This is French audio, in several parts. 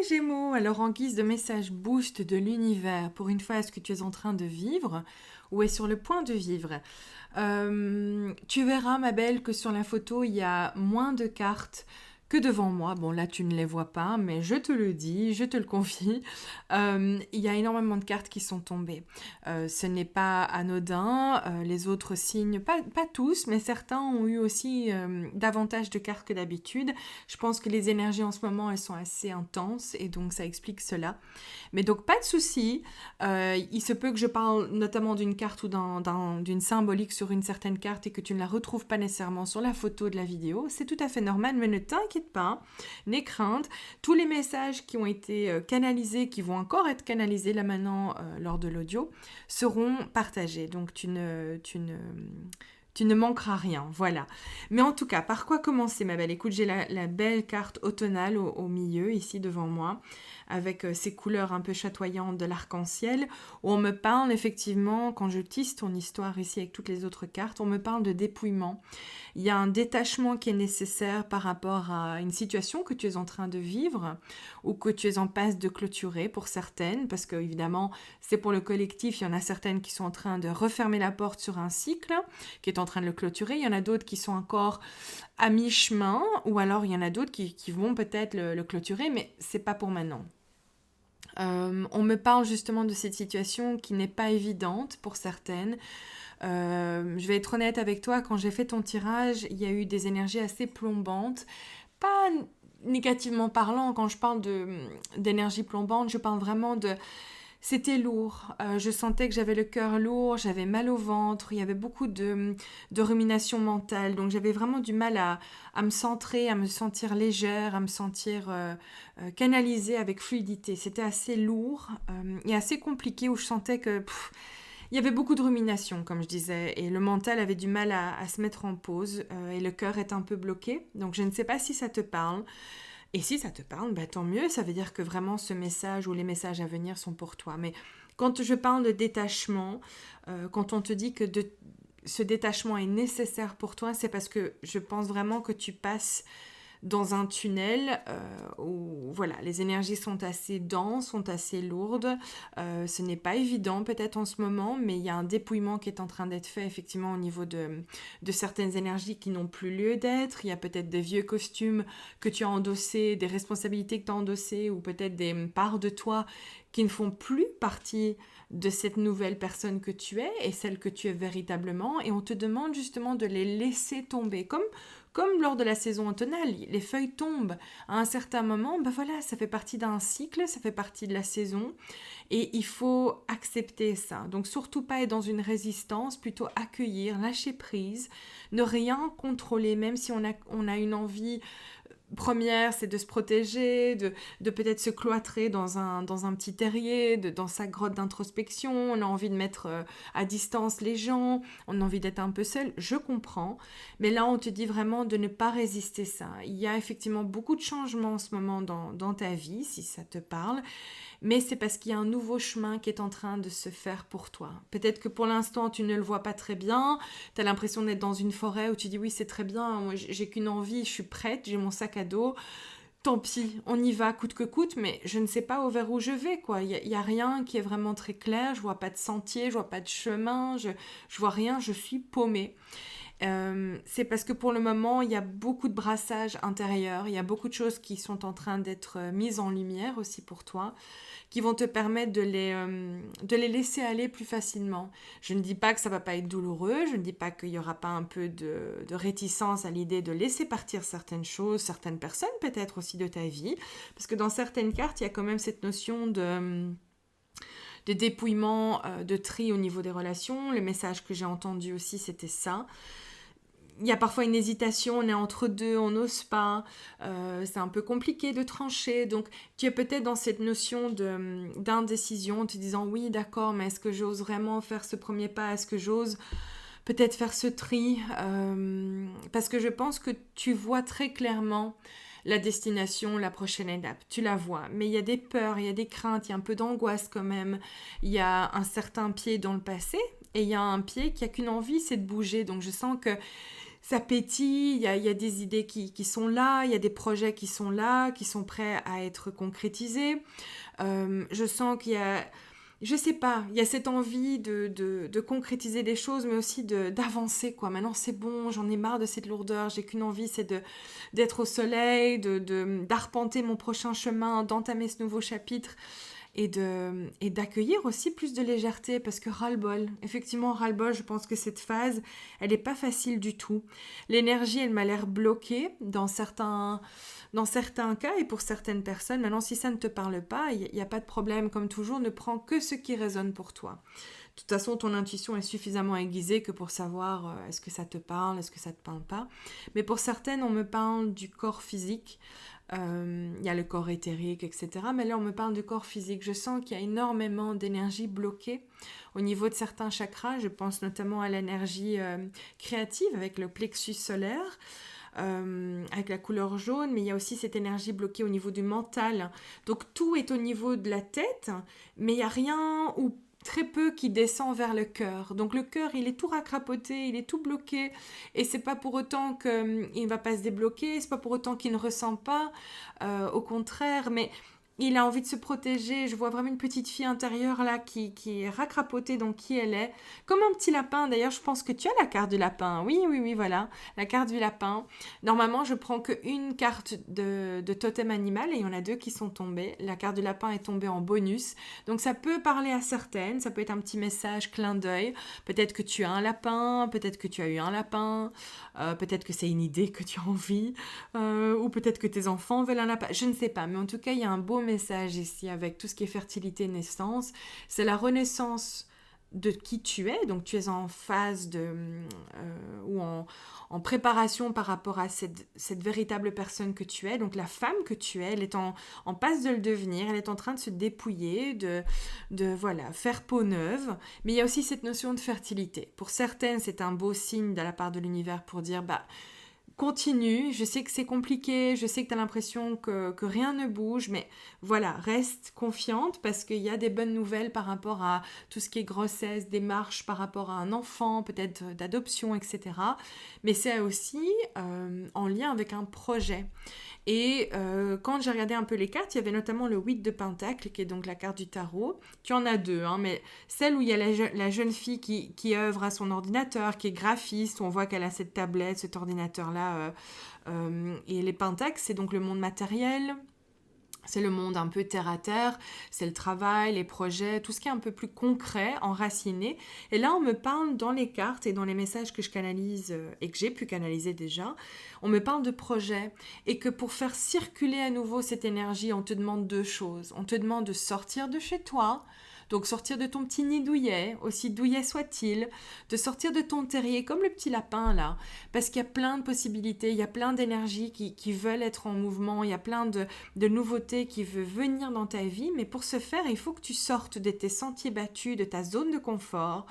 les Gémeaux, alors en guise de message boost de l'univers pour une phase que tu es en train de vivre ou est sur le point de vivre, tu verras, ma belle, que sur la photo, il y a moins de cartes que devant moi. Bon, là, tu ne les vois pas, mais je te le dis, je te le confie. Il y a énormément de cartes qui sont tombées. Ce n'est pas anodin. Les autres signes, pas tous, mais certains ont eu aussi davantage de cartes que d'habitude. Je pense que les énergies en ce moment, elles sont assez intenses et donc ça explique cela. Mais donc, pas de souci. Il se peut que je parle notamment d'une carte ou d'une symbolique sur une certaine carte et que tu ne la retrouves pas nécessairement sur la photo de la vidéo. C'est tout à fait normal, mais ne t'inquiète pas, n'aie crainte. Tous les messages qui ont été canalisés, qui vont encore être canalisés là maintenant lors de l'audio, seront partagés. Donc, tu ne manqueras rien, voilà. Mais en tout cas, par quoi commencer, ma belle? Écoute, j'ai la belle carte automnale au milieu, ici devant moi, avec ces couleurs un peu chatoyantes de l'arc-en-ciel, où on me parle effectivement, quand je tisse ton histoire ici avec toutes les autres cartes, on me parle de dépouillement. Il y a un détachement qui est nécessaire par rapport à une situation que tu es en train de vivre ou que tu es en passe de clôturer pour certaines, parce que évidemment, c'est pour le collectif, il y en a certaines qui sont en train de refermer la porte sur un cycle, qui est en train de le clôturer, il y en a d'autres qui sont encore à mi-chemin, ou alors il y en a d'autres qui vont peut-être le clôturer, mais c'est pas pour maintenant. On me parle justement de cette situation qui n'est pas évidente pour certaines. Je vais être honnête avec toi, quand j'ai fait ton tirage, il y a eu des énergies assez plombantes. Pas négativement parlant, quand je parle d'énergie plombante, je parle vraiment de... C'était lourd, je sentais que j'avais le cœur lourd, j'avais mal au ventre, il y avait beaucoup de rumination mentale, donc j'avais vraiment du mal à me centrer, à me sentir légère, à me sentir canalisée avec fluidité. C'était assez lourd et assez compliqué où je sentais que... il y avait beaucoup de rumination, comme je disais, et le mental avait du mal à se mettre en pause, et le cœur est un peu bloqué. Donc je ne sais pas si ça te parle. Et si ça te parle, bah, tant mieux, ça veut dire que vraiment ce message ou les messages à venir sont pour toi. Mais quand je parle de détachement, quand on te dit que ce détachement est nécessaire pour toi, c'est parce que je pense vraiment que tu passes dans un tunnel où voilà, les énergies sont assez denses, sont assez lourdes. Ce n'est pas évident peut-être en ce moment, mais il y a un dépouillement qui est en train d'être fait effectivement au niveau de certaines énergies qui n'ont plus lieu d'être. Il y a peut-être des vieux costumes que tu as endossés, des responsabilités que tu as endossées, ou peut-être des parts de toi qui ne font plus partie de cette nouvelle personne que tu es et celle que tu es véritablement. Et on te demande justement de les laisser tomber. Comme lors de la saison automnale, les feuilles tombent à un certain moment, ben voilà, ça fait partie d'un cycle, ça fait partie de la saison et il faut accepter ça. Donc surtout pas être dans une résistance, plutôt accueillir, lâcher prise, ne rien contrôler, même si on a une envie première, c'est de se protéger, de peut-être se cloîtrer dans un petit terrier, dans sa grotte d'introspection. On a envie de mettre à distance les gens, on a envie d'être un peu seul, je comprends. Mais là, on te dit vraiment de ne pas résister ça. Il y a effectivement beaucoup de changements en ce moment dans ta vie, si ça te parle. Mais c'est parce qu'il y a un nouveau chemin qui est en train de se faire pour toi. Peut-être que pour l'instant, tu ne le vois pas très bien, tu as l'impression d'être dans une forêt où tu dis oui, c'est très bien, moi j'ai qu'une envie, je suis prête, j'ai mon sac à dos, tant pis, on y va coûte que coûte, mais je ne sais pas vers où je vais, quoi. Il y a rien qui est vraiment très clair, je vois pas de sentier, je vois pas de chemin, je vois rien, je suis paumée. C'est parce que pour le moment, il y a beaucoup de brassage intérieur, il y a beaucoup de choses qui sont en train d'être mises en lumière aussi pour toi, qui vont te permettre de les laisser aller plus facilement. Je ne dis pas que ça va pas être douloureux, je ne dis pas qu'il y aura pas un peu de réticence à l'idée de laisser partir certaines choses, certaines personnes peut-être aussi de ta vie, parce que dans certaines cartes, il y a quand même cette notion de dépouillement, de tri au niveau des relations. Le message que j'ai entendu aussi, c'était ça. Il y a parfois une hésitation, on est entre deux, on n'ose pas, c'est un peu compliqué de trancher, donc tu es peut-être dans cette notion d'indécision, en te disant oui d'accord, mais est-ce que j'ose vraiment faire ce premier pas, est-ce que j'ose peut-être faire ce tri, parce que je pense que tu vois très clairement la destination, la prochaine étape, tu la vois, mais il y a des peurs, il y a des craintes, il y a un peu d'angoisse quand même, il y a un certain pied dans le passé, et il y a un pied qui a qu'une envie, c'est de bouger, donc je sens que ça pétille, il y a des idées qui sont là, il y a des projets qui sont là, qui sont prêts à être concrétisés. Je sens qu'il y a, je sais pas, il y a cette envie de concrétiser des choses, mais aussi d'avancer, quoi. Maintenant, c'est bon, j'en ai marre de cette lourdeur, j'ai qu'une envie, c'est d'être au soleil, d'arpenter mon prochain chemin, d'entamer ce nouveau chapitre et d'accueillir aussi plus de légèreté parce que ras-le-bol, effectivement ras-le-bol, je pense que cette phase, elle n'est pas facile du tout. L'énergie, elle m'a l'air bloquée dans certains cas et pour certaines personnes. Maintenant, si ça ne te parle pas, il n'y a pas de problème. Comme toujours, ne prends que ce qui résonne pour toi. De toute façon, ton intuition est suffisamment aiguisée que pour savoir est-ce que ça te parle, est-ce que ça ne te parle pas. Mais pour certaines, on me parle du corps physique. Il y a le corps éthérique, etc. Mais là, on me parle du corps physique. Je sens qu'il y a énormément d'énergie bloquée au niveau de certains chakras. Je pense notamment à l'énergie créative avec le plexus solaire, avec la couleur jaune, mais il y a aussi cette énergie bloquée au niveau du mental. Donc tout est au niveau de la tête, mais il n'y a rien ou très peu qui descend vers le cœur. Donc le cœur, il est tout racrapoté, il est tout bloqué, et c'est pas pour autant qu'il ne va pas se débloquer, c'est pas pour autant qu'il ne ressent pas, au contraire, mais il a envie de se protéger. Je vois vraiment une petite fille intérieure là qui est racrapotée dans qui elle est. Comme un petit lapin. D'ailleurs, je pense que tu as la carte du lapin. Oui, oui, oui, voilà. La carte du lapin. Normalement, je prends qu'une carte de totem animal et il y en a 2 qui sont tombées. La carte du lapin est tombée en bonus. Donc, ça peut parler à certaines. Ça peut être un petit message clin d'œil. Peut-être que tu as un lapin. Peut-être que tu as eu un lapin. Peut-être que c'est une idée que tu as envie. Ou peut-être que tes enfants veulent un lapin. Je ne sais pas. Mais en tout cas, il y a un beau message ici avec tout ce qui est fertilité, naissance. C'est la renaissance de qui tu es, donc tu es en phase ou en préparation par rapport à cette véritable personne que tu es, donc la femme que tu es, elle est en passe de le devenir, elle est en train de se dépouiller, voilà, faire peau neuve, mais il y a aussi cette notion de fertilité. Pour certaines, c'est un beau signe de la part de l'univers pour dire, continue, je sais que c'est compliqué, je sais que tu as l'impression que rien ne bouge, mais voilà, reste confiante parce qu'il y a des bonnes nouvelles par rapport à tout ce qui est grossesse, démarche par rapport à un enfant, peut-être d'adoption, etc. Mais c'est aussi en lien avec un projet. Et quand j'ai regardé un peu les cartes, il y avait notamment le 8 de Pentacle, qui est donc la carte du tarot. Tu en as 2, hein, mais celle où il y a la jeune fille qui œuvre à son ordinateur, qui est graphiste, où on voit qu'elle a cette tablette, cet ordinateur-là. Et les pentacles, c'est donc le monde matériel. C'est le monde un peu terre à terre, c'est le travail, les projets, tout ce qui est un peu plus concret, enraciné. Et là, on me parle dans les cartes et dans les messages que je canalise et que j'ai pu canaliser déjà, on me parle de projets et que pour faire circuler à nouveau cette énergie, on te demande 2 choses. On te demande de sortir de chez toi, donc sortir de ton petit nid douillet, aussi douillet soit-il, de sortir de ton terrier comme le petit lapin là, parce qu'il y a plein de possibilités, il y a plein d'énergies qui veulent être en mouvement, il y a plein de nouveautés qui veulent venir dans ta vie, mais pour ce faire, il faut que tu sortes de tes sentiers battus, de ta zone de confort,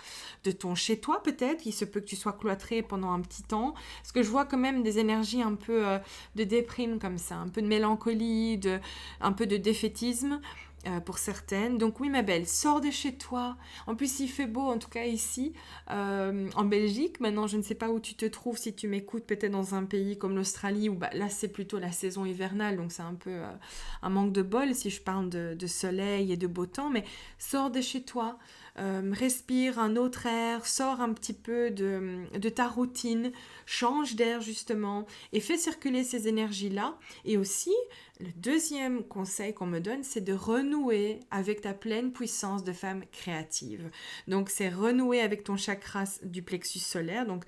de ton chez-toi peut-être, il se peut que tu sois cloîtré pendant un petit temps, parce que je vois quand même des énergies un peu de déprime comme ça, un peu de mélancolie, un peu de défaitisme, pour certaines. Donc oui ma belle, sors de chez toi. En plus il fait beau, en tout cas ici, en Belgique. Maintenant je ne sais pas où tu te trouves, si tu m'écoutes peut-être dans un pays comme l'Australie, où là c'est plutôt la saison hivernale, donc c'est un peu un manque de bol si je parle de soleil et de beau temps, mais sors de chez toi. Respire un autre air, sors un petit peu de ta routine, change d'air justement et fais circuler ces énergies-là. Et aussi, le deuxième conseil qu'on me donne, c'est de renouer avec ta pleine puissance de femme créative. Donc, c'est renouer avec ton chakra du plexus solaire, donc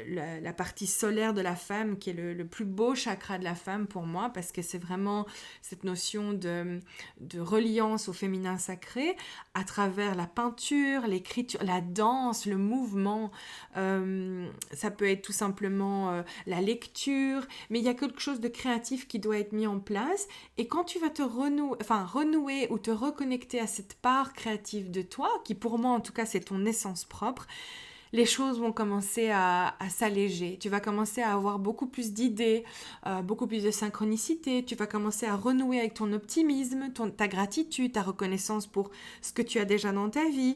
la partie solaire de la femme qui est le plus beau chakra de la femme pour moi, parce que c'est vraiment cette notion de reliance au féminin sacré à travers la peinture, l'écriture, la danse, le mouvement. Ça peut être tout simplement la lecture, mais il y a quelque chose de créatif qui doit être mis en place. Et quand tu vas te renouer ou te reconnecter à cette part créative de toi, qui pour moi en tout cas c'est ton essence propre, les choses vont commencer à s'alléger. Tu vas commencer à avoir beaucoup plus d'idées, beaucoup plus de synchronicité. Tu vas commencer à renouer avec ton optimisme, ta gratitude, ta reconnaissance pour ce que tu as déjà dans ta vie.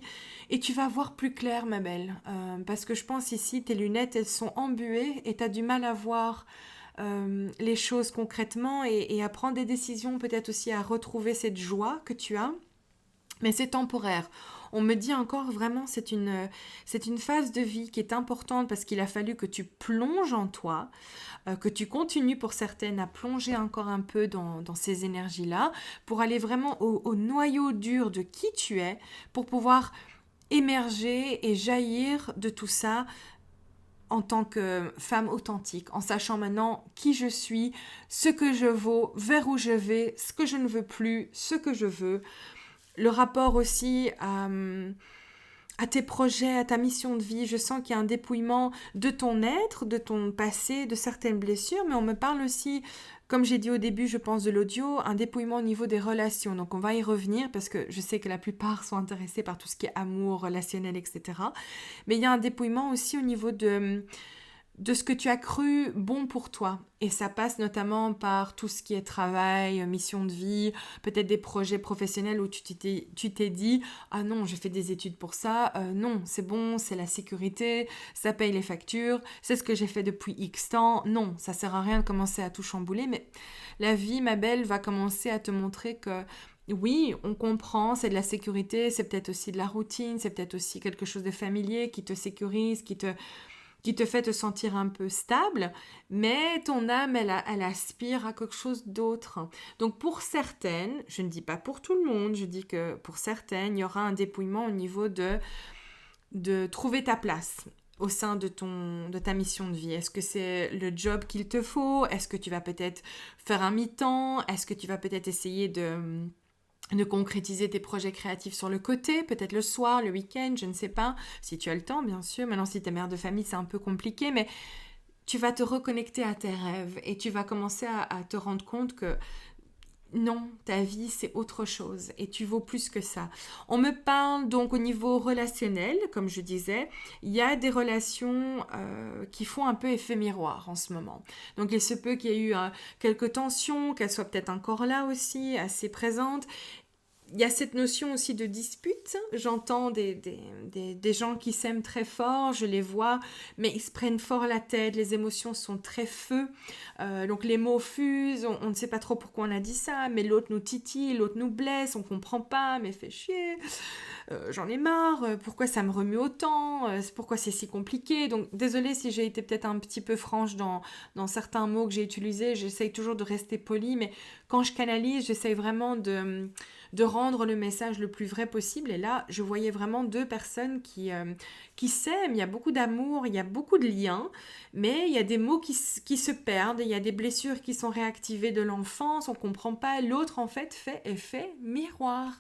Et tu vas voir plus clair, ma belle. Parce que je pense ici, tes lunettes, elles sont embuées et tu as du mal à voir les choses concrètement et à prendre des décisions, peut-être aussi à retrouver cette joie que tu as. Mais c'est temporaire. On me dit encore vraiment, c'est une phase de vie qui est importante parce qu'il a fallu que tu plonges en toi, que tu continues pour certaines à plonger encore un peu dans ces énergies-là, pour aller vraiment au noyau dur de qui tu es, pour pouvoir émerger et jaillir de tout ça en tant que femme authentique, en sachant maintenant qui je suis, ce que je vaux, vers où je vais, ce que je ne veux plus, ce que je veux. Le rapport aussi à tes projets, à ta mission de vie. Je sens qu'il y a un dépouillement de ton être, de ton passé, de certaines blessures, mais on me parle aussi, comme j'ai dit au début, je pense de l'audio, un dépouillement au niveau des relations. Donc on va y revenir parce que je sais que la plupart sont intéressés par tout ce qui est amour, relationnel, etc. Mais il y a un dépouillement aussi au niveau de ce que tu as cru bon pour toi. Et ça passe notamment par tout ce qui est travail, mission de vie, peut-être des projets professionnels où tu t'es dit « Ah non, j'ai fait des études pour ça, non, c'est bon, c'est la sécurité, ça paye les factures, c'est ce que j'ai fait depuis X temps, non, ça sert à rien de commencer à tout chambouler. » Mais la vie, ma belle, va commencer à te montrer que oui, on comprend, c'est de la sécurité, c'est peut-être aussi de la routine, c'est peut-être aussi quelque chose de familier qui te sécurise, qui te fait te sentir un peu stable, mais ton âme, elle aspire à quelque chose d'autre. Donc pour certaines, je ne dis pas pour tout le monde, je dis que pour certaines, il y aura un dépouillement au niveau de trouver ta place au sein de ta mission de vie. Est-ce que c'est le job qu'il te faut? Est-ce que tu vas peut-être faire un mi-temps? Est-ce que tu vas peut-être essayer de concrétiser tes projets créatifs sur le côté, peut-être le soir, le week-end, je ne sais pas, si tu as le temps, bien sûr. Maintenant, si tu es mère de famille, c'est un peu compliqué, mais tu vas te reconnecter à tes rêves et tu vas commencer à te rendre compte que non, ta vie, c'est autre chose et tu vaux plus que ça. On me parle donc au niveau relationnel, comme je disais, il y a des relations qui font un peu effet miroir en ce moment. Donc il se peut qu'il y ait eu quelques tensions, qu'elles soient peut-être encore là aussi, assez présentes. Il y a cette notion aussi de dispute. J'entends des gens qui s'aiment très fort, je les vois, mais ils se prennent fort la tête, les émotions sont très feu. Donc les mots fusent, on ne sait pas trop pourquoi on a dit ça, mais l'autre nous titille, l'autre nous blesse, on comprend pas, mais fait chier. J'en ai marre, pourquoi ça me remue autant, pourquoi c'est si compliqué. Donc désolée si j'ai été peut-être un petit peu franche dans certains mots que j'ai utilisés, j'essaye toujours de rester polie, mais quand je canalise, j'essaye vraiment de rendre le message le plus vrai possible. Et là, je voyais vraiment deux personnes qui s'aiment, il y a beaucoup d'amour, il y a beaucoup de liens, mais il y a des mots qui se perdent, il y a des blessures qui sont réactivées de l'enfance, on ne comprend pas, l'autre en fait fait effet miroir.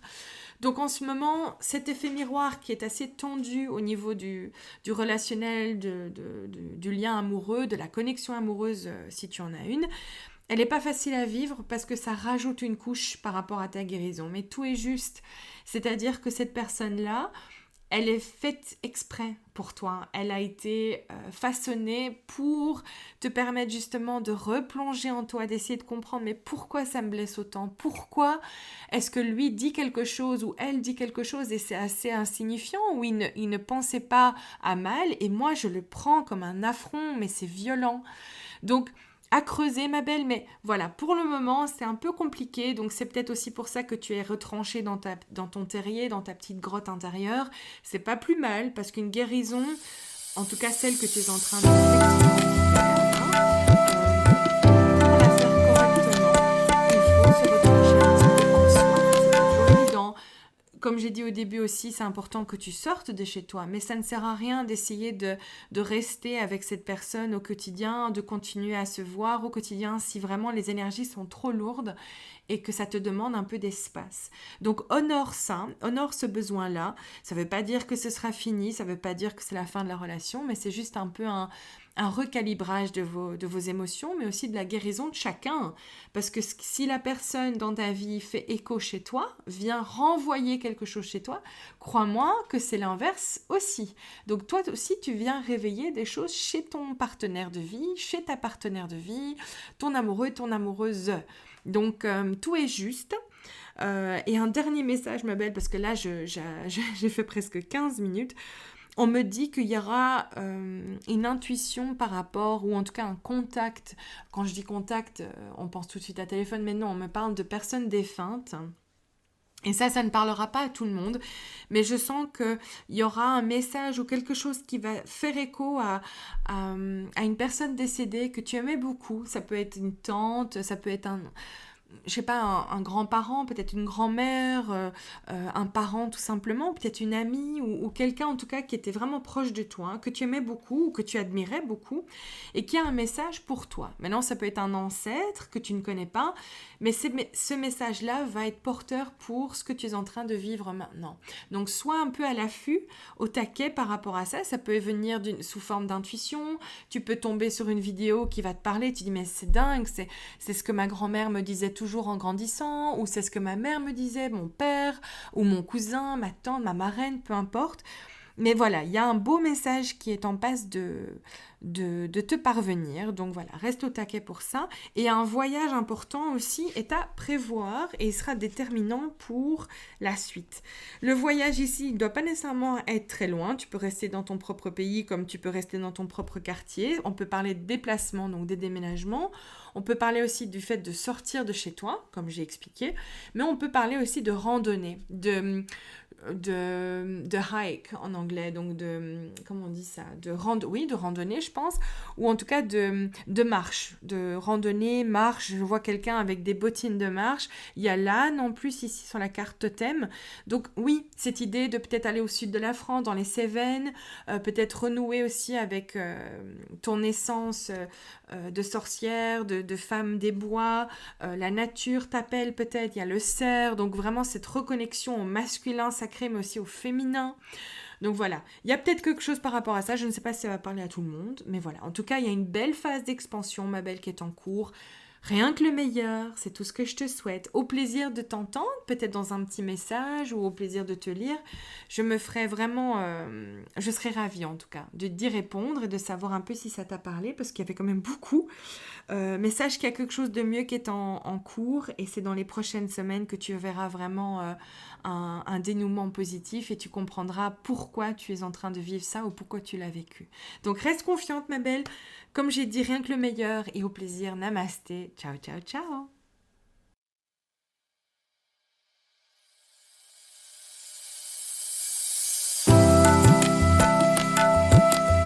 Donc en ce moment, cet effet miroir qui est assez tendu au niveau du relationnel, du lien amoureux, de la connexion amoureuse si tu en as une, elle n'est pas facile à vivre parce que ça rajoute une couche par rapport à ta guérison. Mais tout est juste. C'est-à-dire que cette personne-là, elle est faite exprès pour toi. Elle a été façonnée pour te permettre justement de replonger en toi, d'essayer de comprendre mais pourquoi ça me blesse autant? Pourquoi est-ce que lui dit quelque chose ou elle dit quelque chose et c'est assez insignifiant ou il ne pensait pas à mal et moi je le prends comme un affront mais c'est violent. Donc à creuser ma belle, mais voilà, pour le moment c'est un peu compliqué, donc c'est peut-être aussi pour ça que tu es retranchée dans ton terrier, dans ta petite grotte intérieure. C'est pas plus mal, parce qu'une guérison, en tout cas celle que tu es en train pour la faire correctement, il faut se retrancher un petit peu en soi, c'est pas toujours évident. Comme j'ai dit au début aussi, c'est important que tu sortes de chez toi, mais ça ne sert à rien d'essayer de rester avec cette personne au quotidien, de continuer à se voir au quotidien si vraiment les énergies sont trop lourdes et que ça te demande un peu d'espace. Donc honore ça, honore ce besoin-là. Ça ne veut pas dire que ce sera fini, ça ne veut pas dire que c'est la fin de la relation, mais c'est juste un peu un un recalibrage de vos émotions, mais aussi de la guérison de chacun. Parce que si la personne dans ta vie fait écho chez toi, vient renvoyer quelque chose chez toi, crois-moi que c'est l'inverse aussi. Donc toi aussi, tu viens réveiller des choses chez ton partenaire de vie, chez ta partenaire de vie, ton amoureux, ton amoureuse. Donc tout est juste. Et un dernier message, ma belle, parce que là, j'ai fait presque 15 minutes. On me dit qu'il y aura une intuition par rapport, ou en tout cas un contact. Quand je dis contact, on pense tout de suite à téléphone, mais non, on me parle de personnes défuntes. Et ça ne parlera pas à tout le monde, mais je sens qu'il y aura un message ou quelque chose qui va faire écho à une personne décédée que tu aimais beaucoup. Ça peut être une tante, ça peut être je sais pas, un grand-parent, peut-être une grand-mère, un parent tout simplement, peut-être une amie ou quelqu'un en tout cas qui était vraiment proche de toi, hein, que tu aimais beaucoup ou que tu admirais beaucoup et qui a un message pour toi. Maintenant, ça peut être un ancêtre que tu ne connais pas, mais ce message-là va être porteur pour ce que tu es en train de vivre maintenant. Donc, sois un peu à l'affût, au taquet par rapport à ça. Ça peut venir sous forme d'intuition. Tu peux tomber sur une vidéo qui va te parler. Tu dis, mais c'est dingue, c'est ce que ma grand-mère me disait toujours en grandissant, ou c'est ce que ma mère me disait, mon père, ou mon cousin, ma tante, ma marraine, peu importe. Mais voilà, il y a un beau message qui est en passe de te parvenir. Donc voilà, reste au taquet pour ça. Et un voyage important aussi est à prévoir et il sera déterminant pour la suite. Le voyage ici, il ne doit pas nécessairement être très loin. Tu peux rester dans ton propre pays comme tu peux rester dans ton propre quartier. On peut parler de déplacement, donc des déménagements. On peut parler aussi du fait de sortir de chez toi, comme j'ai expliqué. Mais on peut parler aussi de randonnée, de hike en anglais, donc comment on dit ça, de randonnée je pense, ou en tout cas de marche, de randonnée, marche. Je vois quelqu'un avec des bottines de marche, il y a l'âne en plus ici sur la carte totem, donc oui, cette idée de peut-être aller au sud de la France, dans les Cévennes, peut-être renouer aussi avec ton essence de sorcière, de femme des bois, la nature t'appelle peut-être, il y a le cerf, donc vraiment cette reconnexion au masculin sacré mais aussi au féminin. Donc voilà, il y a peut-être quelque chose par rapport à ça, je ne sais pas si ça va parler à tout le monde, mais voilà, en tout cas il y a une belle phase d'expansion, ma belle, qui est en cours. Rien que le meilleur, c'est tout ce que je te souhaite. Au plaisir de t'entendre, peut-être dans un petit message ou au plaisir de te lire. Je me ferai vraiment, je serais ravie en tout cas de d'y répondre et de savoir un peu si ça t'a parlé parce qu'il y avait quand même beaucoup. Mais sache qu'il y a quelque chose de mieux qui est en cours et c'est dans les prochaines semaines que tu verras vraiment un dénouement positif et tu comprendras pourquoi tu es en train de vivre ça ou pourquoi tu l'as vécu. Donc reste confiante ma belle, comme j'ai dit, rien que le meilleur et au plaisir, namasté, ciao ciao ciao.